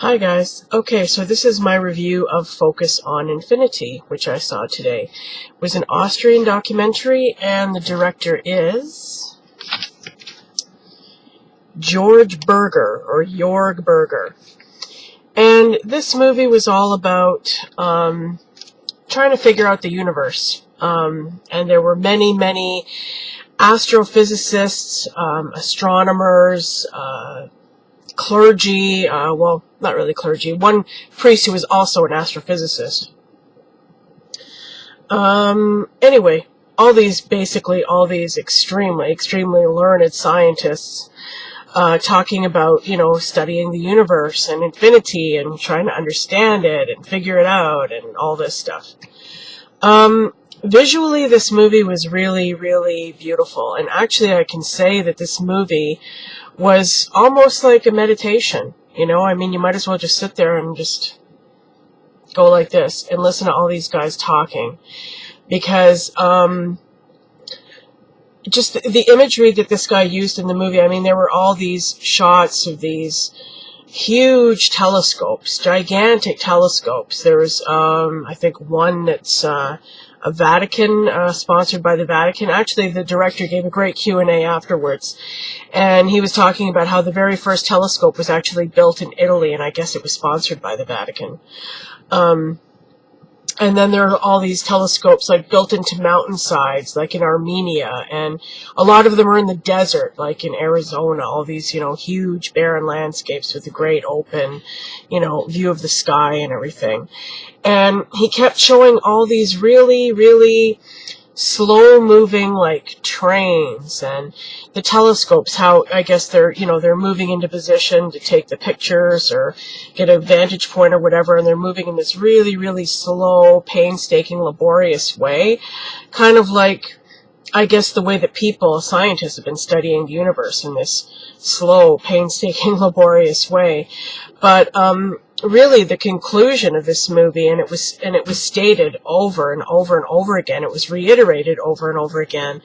Hi guys. Okay, so this is my review of Focus on Infinity, which I saw today. It was an Austrian documentary, and the director is Joerg Burger, or Joerg Burger. And this movie was all about trying to figure out the universe. And there were many astrophysicists, astronomers, clergy, well, not really clergy, one priest who was also an astrophysicist. Anyway, all these extremely learned scientists, talking about, studying the universe and infinity and trying to understand it and figure it out and all this stuff. Visually, this movie was really beautiful, and actually I can say that this movie was almost like a meditation, I mean, you might as well just sit there and just go like this and listen to all these guys talking, because just the imagery that this guy used in the movie, I mean, there were all these shots of these huge telescopes, gigantic telescopes. There was, I think, one that's a Vatican, sponsored by the Vatican. Actually, the director gave a great Q&A afterwards, and he was talking about how the very first telescope was actually built in Italy, and I guess it was sponsored by the Vatican. And then there are all these telescopes like built into mountainsides, like in Armenia, and a lot of them are in the desert, like in Arizona, all these, huge barren landscapes with a great open, view of the sky and everything. And he kept showing all these really slow-moving, like, trains, and the telescopes, how, I guess they're moving into position to take the pictures or get a vantage point or whatever, and they're moving in this really slow, painstaking, laborious way, kind of like, I guess, the way that scientists have been studying the universe in this slow, painstaking, laborious way. But, really, the conclusion of this movie, and it was stated over and over again, it was reiterated over and over again,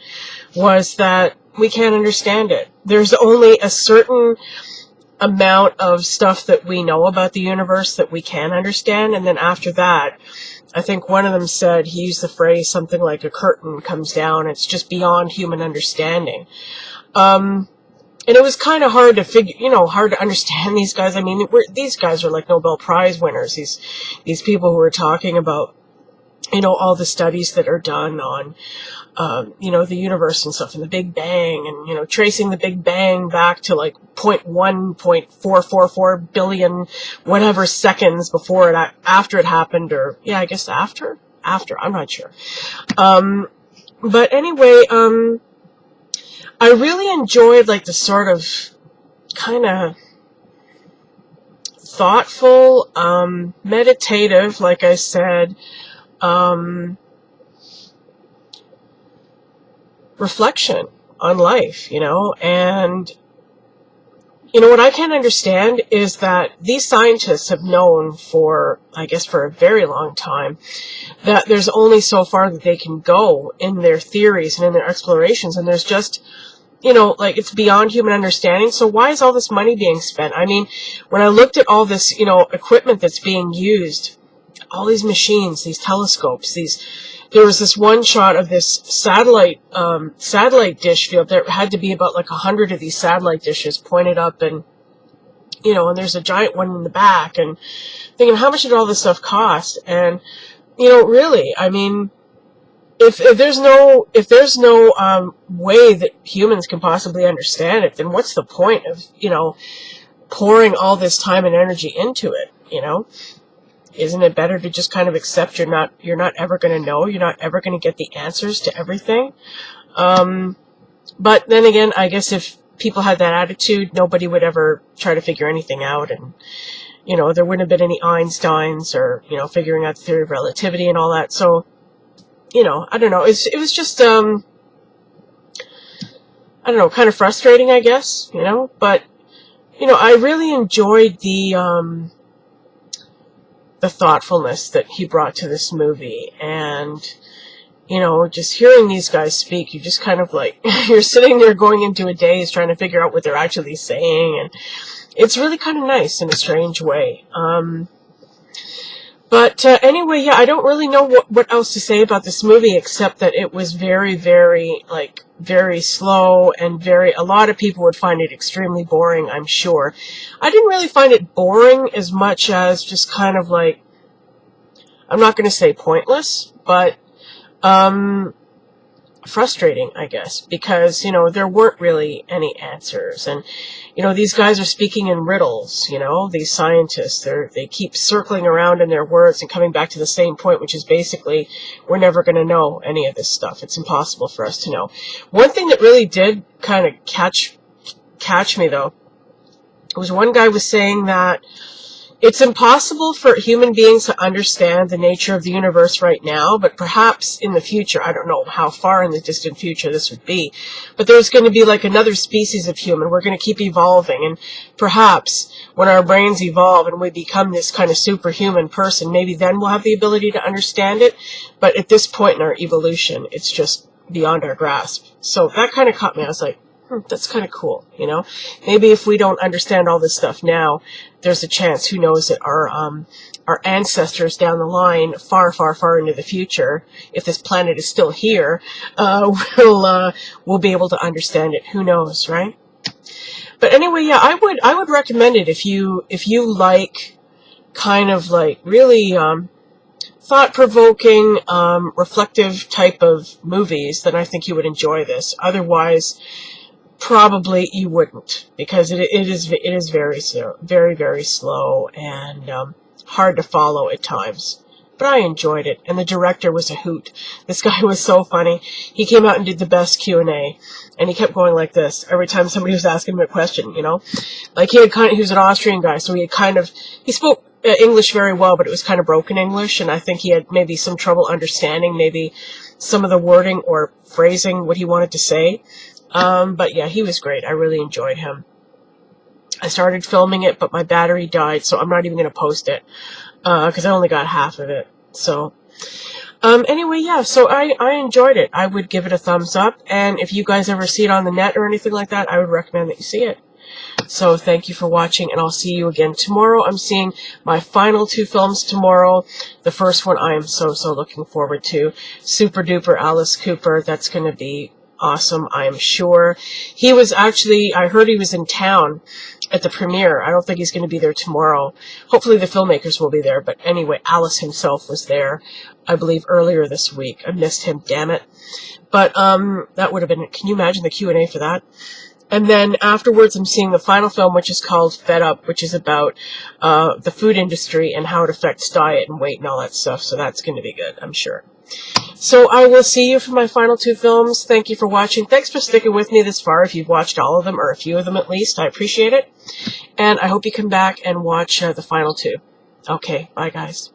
was that we can't understand it. There's only a certain amount of stuff that we know about the universe that we can understand, and then after that, I think one of them said, he used the phrase something like a curtain comes down, it's just beyond human understanding. And it was kind of hard to hard to understand these guys. I mean, these guys are like Nobel Prize winners. These people who are talking about, all the studies that are done on, the universe and stuff, and the Big Bang, and, tracing the Big Bang back to like 0.1.444 billion whatever seconds before after it happened, or, yeah, I guess after, I'm not sure. But anyway, I really enjoyed, like, the sort of kind of thoughtful, meditative, like I said, reflection on life, and, what I can't understand is that these scientists have known for, I guess, for a very long time, that there's only so far that they can go in their theories and in their explorations, and there's just, like, it's beyond human understanding. So why is all this money being spent? I mean, when I looked at all this, equipment that's being used, all these machines, these telescopes, there was this one shot of this satellite dish field. There had to be about like 100 of these satellite dishes pointed up, and, and there's a giant one in the back, and thinking, how much did all this stuff cost? And, really, I mean, if there's no way that humans can possibly understand it, then what's the point of, pouring all this time and energy into it, Isn't it better to just kind of accept you're not ever going to know, you're not ever going to get the answers to everything? But then again, I guess if people had that attitude, nobody would ever try to figure anything out, and, there wouldn't have been any Einsteins or, figuring out the theory of relativity and all that. So, I don't know. It was just, I don't know, kind of frustrating, I guess, but, I really enjoyed the thoughtfulness that he brought to this movie, and, just hearing these guys speak, you just kind of like, you're sitting there going into a daze trying to figure out what they're actually saying, and it's really kind of nice in a strange way. But anyway, yeah, I don't really know what else to say about this movie except that it was very, very, like, very slow and a lot of people would find it extremely boring, I'm sure. I didn't really find it boring as much as just kind of like, I'm not going to say pointless, but frustrating, I guess, because, you know, there weren't really any answers. And, you know, these guys are speaking in riddles, you know, these scientists, they keep circling around in their words and coming back to the same point, which is basically, we're never going to know any of this stuff. It's impossible for us to know. One thing that really did kind of catch me, though, was one guy was saying that it's impossible for human beings to understand the nature of the universe right now, but perhaps in the future, I don't know how far in the distant future this would be, but there's going to be like another species of human. We're going to keep evolving, and perhaps when our brains evolve and we become this kind of superhuman person, maybe then we'll have the ability to understand it, but at this point in our evolution, it's just beyond our grasp. So that kind of caught me. I was like, that's kind of cool, you know? Maybe if we don't understand all this stuff now, there's a chance, who knows, that our ancestors down the line, far, far, far into the future, if this planet is still here, we'll be able to understand it. Who knows, right? But anyway, yeah, I would recommend it if you like kind of like really thought-provoking, reflective type of movies, then I think you would enjoy this. Otherwise, probably you wouldn't, because it is very slow, very, very slow and hard to follow at times. But I enjoyed it, and the director was a hoot. This guy was so funny. He came out and did the best Q&A, and he kept going like this every time somebody was asking him a question, you know? Like, he was an Austrian guy, so he spoke English very well, but it was kind of broken English, and I think he had maybe some trouble understanding maybe some of the wording or phrasing what he wanted to say. But yeah, he was great. I really enjoyed him. I started filming it, but my battery died, so I'm not even going to post it, because I only got half of it. So, anyway, yeah, so I enjoyed it. I would give it a thumbs up, and if you guys ever see it on the net or anything like that, I would recommend that you see it. So thank you for watching, and I'll see you again tomorrow. I'm seeing my final 2 films tomorrow. The first one I am so looking forward to. Super duper Alice Cooper. That's going to be awesome, I am sure. He was actually, I heard he was in town at the premiere. I don't think he's going to be there tomorrow. Hopefully the filmmakers will be there. But anyway, Alice himself was there, I believe, earlier this week. I missed him, damn it. But that would have been, can you imagine the Q&A for that? And then afterwards, I'm seeing the final film, which is called Fed Up, which is about the food industry and how it affects diet and weight and all that stuff. So that's going to be good, I'm sure. So I will see you for my final 2 films. Thank you for watching. Thanks for sticking with me this far. If you've watched all of them, or a few of them at least, I appreciate it. And I hope you come back and watch the final 2. Okay, bye guys.